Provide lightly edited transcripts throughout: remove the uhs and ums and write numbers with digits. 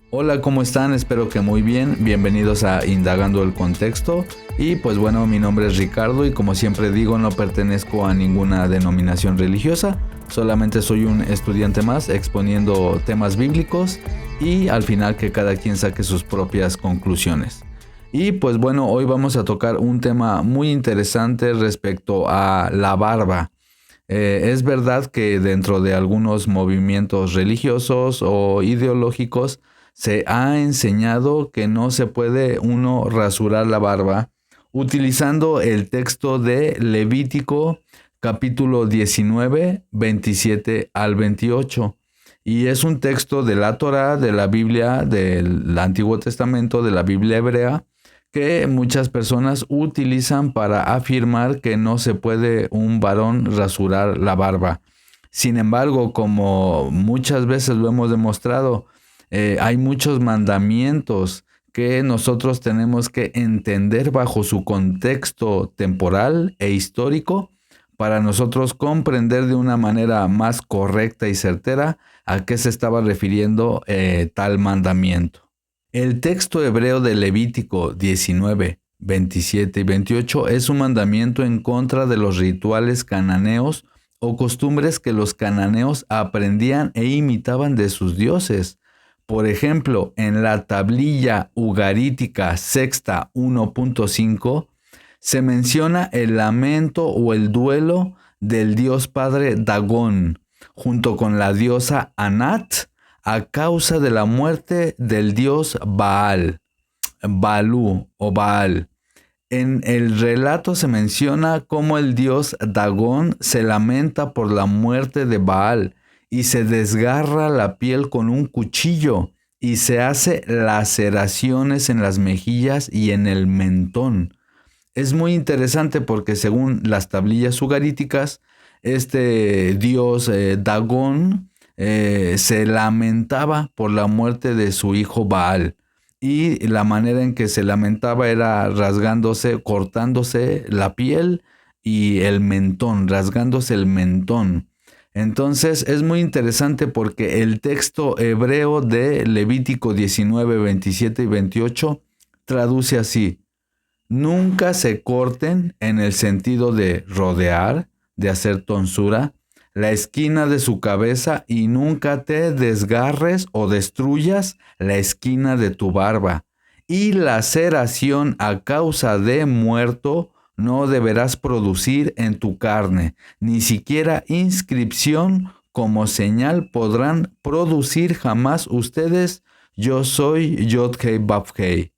Hola, ¿cómo están? Espero que muy bien. Bienvenidos a Indagando el Contexto. Y pues bueno, mi nombre es Ricardo y como siempre digo, no pertenezco a ninguna denominación religiosa. Solamente soy un estudiante más exponiendo temas bíblicos y al final que cada quien saque sus propias conclusiones. Y pues bueno, hoy vamos a tocar un tema muy interesante respecto a la barba. Es verdad que dentro de algunos movimientos religiosos o ideológicos se ha enseñado que no se puede uno rasurar la barba utilizando el texto de Levítico capítulo 19, 27 al 28. Y es un texto de la Torá, de la Biblia, del Antiguo Testamento, de la Biblia hebrea, que muchas personas utilizan para afirmar que no se puede un varón rasurar la barba. Sin embargo, como muchas veces lo hemos demostrado, hay muchos mandamientos que nosotros tenemos que entender bajo su contexto temporal e histórico para nosotros comprender de una manera más correcta y certera a qué se estaba refiriendo tal mandamiento. El texto hebreo de Levítico 19, 27 y 28 es un mandamiento en contra de los rituales cananeos o costumbres que los cananeos aprendían e imitaban de sus dioses. Por ejemplo, en la tablilla ugarítica sexta 1.5 se menciona el lamento o el duelo del dios padre Dagón, junto con la diosa Anat, a causa de la muerte del dios Baal, Baalú o Baal. En el relato se menciona cómo el dios Dagón se lamenta por la muerte de Baal y se desgarra la piel con un cuchillo y se hace laceraciones en las mejillas y en el mentón. Es muy interesante porque según las tablillas ugaríticas, este dios Dagón se lamentaba por la muerte de su hijo Baal. Y la manera en que se lamentaba era rasgándose, cortándose la piel y el mentón, rasgándose el mentón. Entonces es muy interesante porque el texto hebreo de Levítico 19, 27 y 28 traduce así: nunca se corten en el sentido de rodear, de hacer tonsura, la esquina de su cabeza y nunca te desgarres o destruyas la esquina de tu barba. Y laceración a causa de muerto no deberás producir en tu carne, ni siquiera inscripción como señal podrán producir jamás ustedes. Yo soy Yod-Heh Vav-Heh.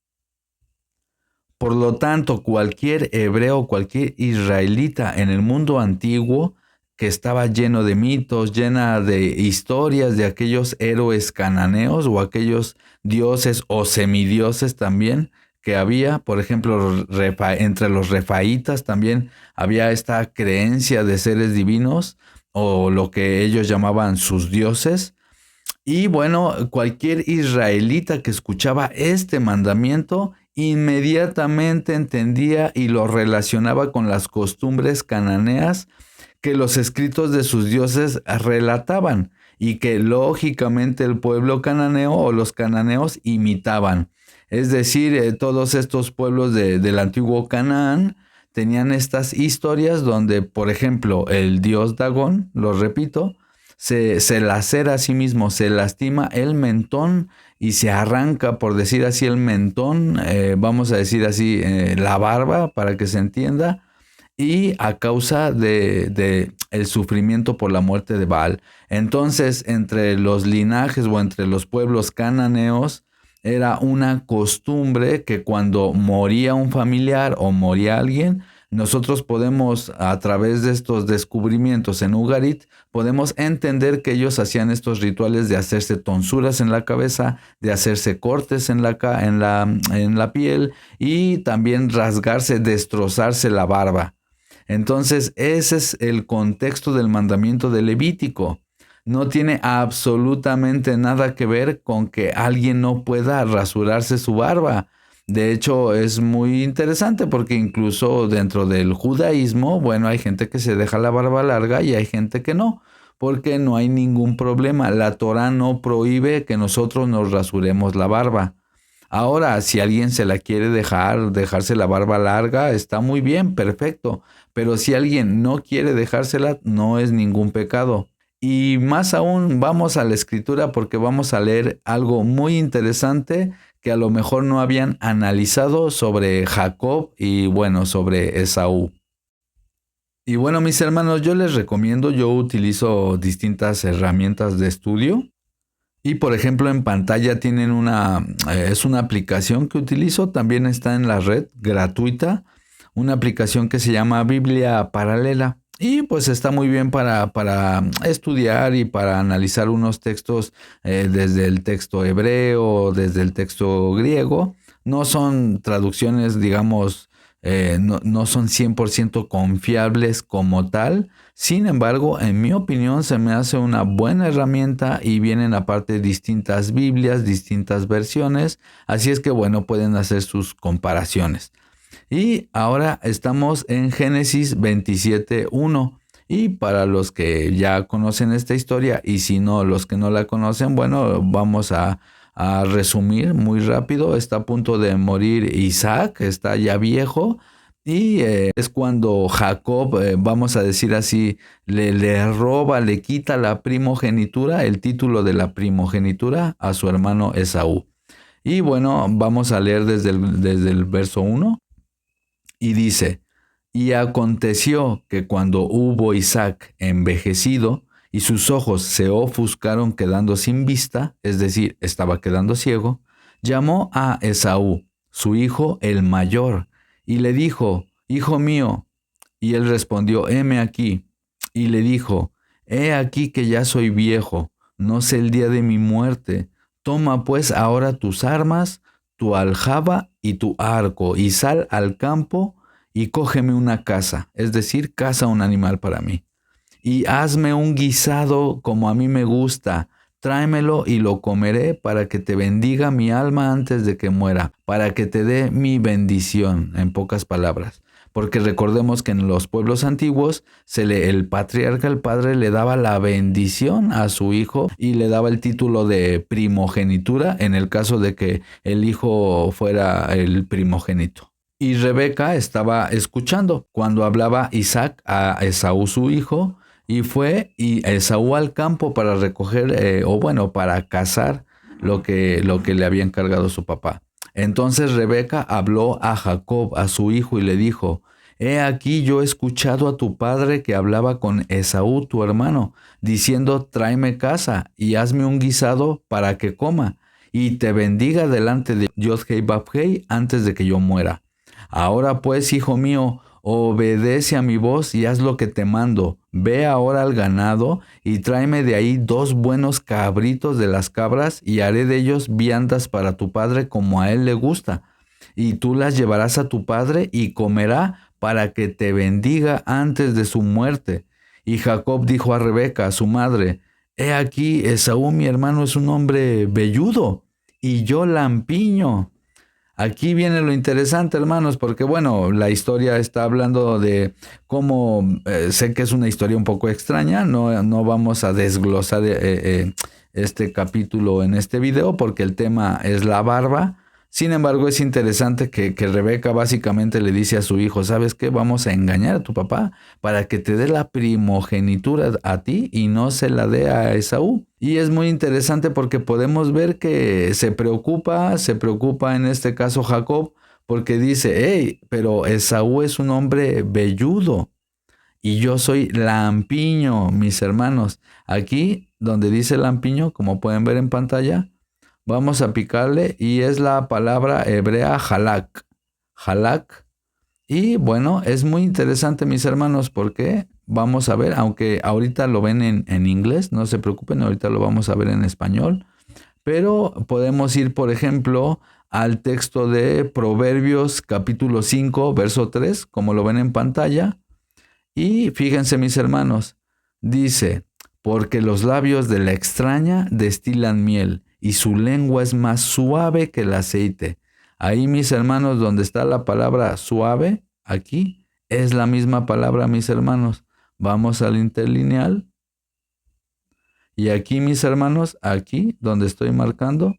Por lo tanto, cualquier hebreo, cualquier israelita en el mundo antiguo que estaba lleno de mitos, llena de historias de aquellos héroes cananeos o aquellos dioses o semidioses también que había, por ejemplo, entre los refaítas también había esta creencia de seres divinos o lo que ellos llamaban sus dioses. Y bueno, cualquier israelita que escuchaba este mandamiento inmediatamente entendía y lo relacionaba con las costumbres cananeas que los escritos de sus dioses relataban y que lógicamente el pueblo cananeo o los cananeos imitaban. Es decir, todos estos pueblos del antiguo Canaán tenían estas historias donde, por ejemplo, el dios Dagón, lo repito, se lacera a sí mismo, se lastima el mentón y se arranca, por decir así, el mentón, vamos a decir así, la barba, para que se entienda, y a causa de el sufrimiento por la muerte de Baal. Entonces, entre los linajes o entre los pueblos cananeos, era una costumbre que cuando moría un familiar o moría alguien, nosotros podemos, a través de estos descubrimientos en Ugarit, podemos entender que ellos hacían estos rituales de hacerse tonsuras en la cabeza, de hacerse cortes en la piel y también rasgarse, destrozarse la barba. Entonces, ese es el contexto del mandamiento de Levítico. No tiene absolutamente nada que ver con que alguien no pueda rasurarse su barba. De hecho, es muy interesante porque incluso dentro del judaísmo, bueno, hay gente que se deja la barba larga y hay gente que no, porque no hay ningún problema. La Torah no prohíbe que nosotros nos rasuremos la barba. Ahora, si alguien se la quiere dejarse la barba larga, está muy bien, perfecto. Pero si alguien no quiere dejársela, no es ningún pecado. Y más aún, vamos a la escritura porque vamos a leer algo muy interesante que a lo mejor no habían analizado sobre Jacob y bueno, sobre Esaú. Y bueno, mis hermanos, yo les recomiendo, yo utilizo distintas herramientas de estudio. Y por ejemplo, en pantalla tienen es una aplicación que utilizo, también está en la red gratuita, una aplicación que se llama Biblia Paralela. Y pues está muy bien para estudiar y para analizar unos textos desde el texto hebreo, desde el texto griego. No son traducciones, digamos, no son 100% confiables como tal. Sin embargo, en mi opinión, se me hace una buena herramienta y vienen aparte distintas Biblias, distintas versiones. Así es que, bueno, pueden hacer sus comparaciones. Y ahora estamos en Génesis 27:1. Y para los que ya conocen esta historia y si no, los que no la conocen, bueno, vamos a resumir muy rápido. Está a punto de morir Isaac, está ya viejo. Y es cuando Jacob, vamos a decir así, le roba, le quita la primogenitura, el título de la primogenitura a su hermano Esaú. Y bueno, vamos a leer desde el verso 1. Y dice, y aconteció que cuando hubo Isaac envejecido y sus ojos se ofuscaron quedando sin vista, es decir, estaba quedando ciego, llamó a Esaú, su hijo el mayor, y le dijo, hijo mío. Y él respondió, heme aquí. Y le dijo, he aquí que ya soy viejo, no sé el día de mi muerte. Toma pues ahora tus armas, tu aljaba y tu arco, y sal al campo y cógeme una caza, es decir, caza un animal para mí. Y hazme un guisado como a mí me gusta, tráemelo y lo comeré para que te bendiga mi alma antes de que muera, para que te dé mi bendición, en pocas palabras. Porque recordemos que en los pueblos antiguos el patriarca, el padre, le daba la bendición a su hijo y le daba el título de primogenitura en el caso de que el hijo fuera el primogénito. Y Rebeca estaba escuchando cuando hablaba Isaac a Esaú su hijo y fue y Esaú al campo para recoger o bueno, para cazar lo que le había encargado su papá. Entonces Rebeca habló a Jacob, a su hijo, y le dijo, he aquí yo he escuchado a tu padre que hablaba con Esaú, tu hermano, diciendo, tráeme caza y hazme un guisado para que coma y te bendiga delante de Yod-Hei Bab-Hei antes de que yo muera. Ahora pues, hijo mío, obedece a mi voz y haz lo que te mando. Ve ahora al ganado y tráeme de ahí 2 buenos cabritos de las cabras y haré de ellos viandas para tu padre como a él le gusta. Y tú las llevarás a tu padre y comerá para que te bendiga antes de su muerte. Y Jacob dijo a Rebeca, su madre, he aquí, Esaú mi hermano es un hombre velludo y yo lampiño. Aquí viene lo interesante, hermanos, porque bueno, la historia está hablando de cómo, sé que es una historia un poco extraña, no vamos a desglosar este capítulo en este video porque el tema es la barba. Sin embargo, es interesante que Rebeca básicamente le dice a su hijo, ¿sabes qué? Vamos a engañar a tu papá para que te dé la primogenitura a ti y no se la dé a Esaú. Y es muy interesante porque podemos ver que se preocupa en este caso Jacob, porque dice, hey, pero Esaú es un hombre velludo y yo soy lampiño, mis hermanos. Aquí donde dice lampiño, como pueden ver en pantalla, vamos a picarle y es la palabra hebrea halak. Halak. Y bueno, es muy interesante, mis hermanos, porque vamos a ver, aunque ahorita lo ven en inglés, no se preocupen, ahorita lo vamos a ver en español. Pero podemos ir, por ejemplo, al texto de Proverbios capítulo 5, verso 3, como lo ven en pantalla. Y fíjense, mis hermanos, dice, porque los labios de la extraña destilan miel y su lengua es más suave que el aceite. Ahí, mis hermanos, donde está la palabra suave, aquí, es la misma palabra, mis hermanos. Vamos al interlineal. Y aquí, mis hermanos, aquí donde estoy marcando,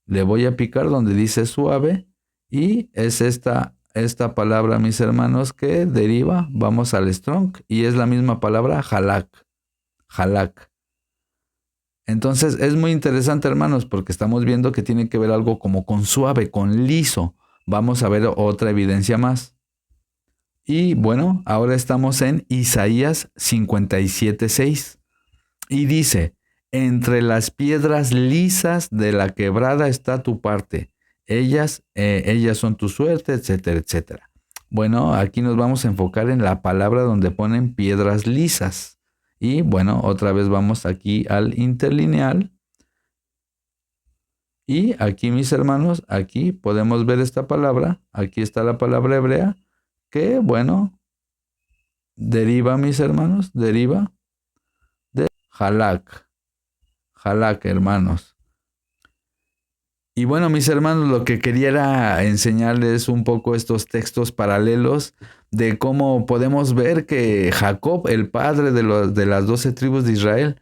le voy a picar donde dice suave. Y es esta palabra, mis hermanos, que deriva, vamos al Strong, y es la misma palabra halak. Halak. Entonces es muy interesante, hermanos, porque estamos viendo que tiene que ver algo como con suave, con liso. Vamos a ver otra evidencia más. Y bueno, ahora estamos en Isaías 57:6. Y dice, entre las piedras lisas de la quebrada está tu parte. Ellas son tu suerte, etcétera, etcétera. Bueno, aquí nos vamos a enfocar en la palabra donde ponen piedras lisas. Y bueno, otra vez vamos aquí al interlineal. Y aquí, mis hermanos, aquí podemos ver esta palabra. Aquí está la palabra hebrea que, bueno, deriva, mis hermanos, deriva de halak. Halak, hermanos. Y bueno, mis hermanos, lo que quería era enseñarles un poco estos textos paralelos de cómo podemos ver que Jacob, el padre de las 12 tribus de Israel,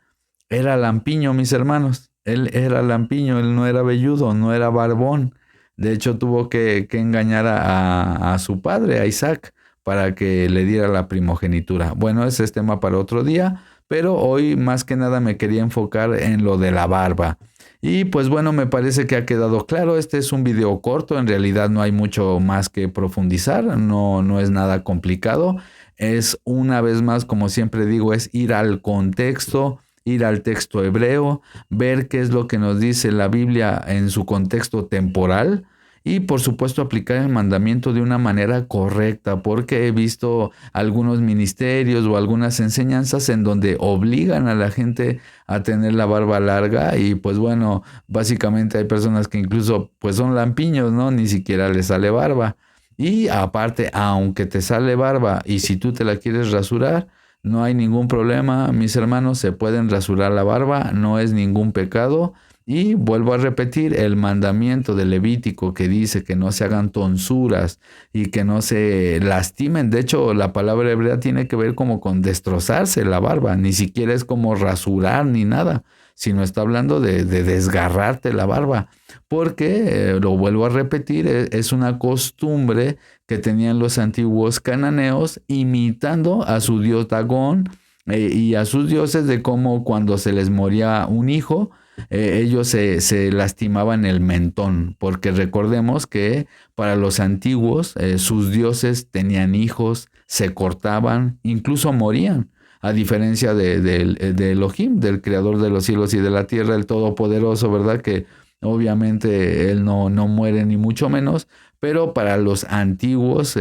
era lampiño, mis hermanos. Él era lampiño, él no era velludo, no era barbón. De hecho, tuvo que engañar a su padre, a Isaac, para que le diera la primogenitura. Bueno, ese es tema para otro día, pero hoy más que nada me quería enfocar en lo de la barba. Y pues bueno, me parece que ha quedado claro. Este es un video corto, en realidad no hay mucho más que profundizar, no es nada complicado. Es una vez más, como siempre digo, es ir al contexto, ir al texto hebreo, ver qué es lo que nos dice la Biblia en su contexto temporal. Y por supuesto aplicar el mandamiento de una manera correcta, porque he visto algunos ministerios o algunas enseñanzas en donde obligan a la gente a tener la barba larga y pues bueno, básicamente hay personas que incluso pues son lampiños, ¿no? Ni siquiera les sale barba. Y aparte, aunque te sale barba y si tú te la quieres rasurar, no hay ningún problema, mis hermanos, se pueden rasurar la barba, no es ningún pecado. Y vuelvo a repetir, el mandamiento de Levítico que dice que no se hagan tonsuras y que no se lastimen. De hecho, la palabra hebrea tiene que ver como con destrozarse la barba. Ni siquiera es como rasurar ni nada, sino está hablando de desgarrarte la barba. Porque, lo vuelvo a repetir, es una costumbre que tenían los antiguos cananeos imitando a su dios Dagón y a sus dioses de cómo cuando se les moría un hijo, ellos se lastimaban el mentón, porque recordemos que para los antiguos sus dioses tenían hijos, se cortaban, incluso morían, a diferencia de Elohim, del creador de los cielos y de la tierra, el todopoderoso, ¿verdad? Que obviamente él no muere ni mucho menos, pero para los antiguos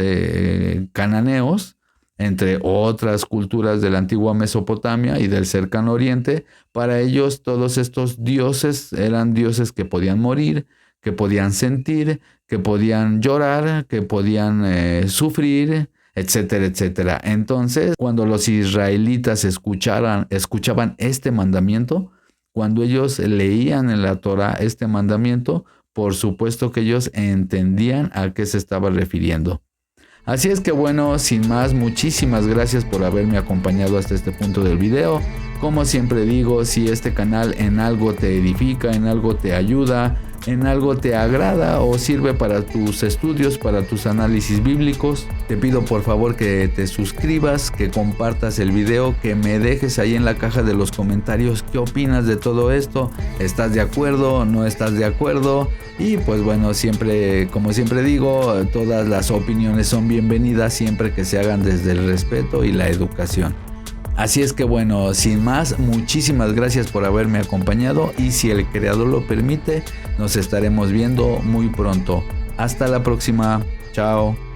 cananeos, entre otras culturas de la antigua Mesopotamia y del cercano oriente, para ellos todos estos dioses eran dioses que podían morir, que podían sentir, que podían llorar, que podían sufrir, etcétera, etcétera. Entonces, cuando los israelitas escuchaban este mandamiento, cuando ellos leían en la Torá este mandamiento, por supuesto que ellos entendían a qué se estaba refiriendo. Así es que bueno, sin más, muchísimas gracias por haberme acompañado hasta este punto del video. Como siempre digo, si este canal en algo te edifica, en algo te ayuda, en algo te agrada o sirve para tus estudios, para tus análisis bíblicos, te pido por favor que te suscribas, que compartas el video, que me dejes ahí en la caja de los comentarios qué opinas de todo esto. ¿Estás de acuerdo? ¿No estás de acuerdo? Y pues bueno, siempre, como siempre digo, todas las opiniones son bienvenidas siempre que se hagan desde el respeto y la educación. Así es que bueno, sin más, muchísimas gracias por haberme acompañado y si el creador lo permite, nos estaremos viendo muy pronto. Hasta la próxima. Chao.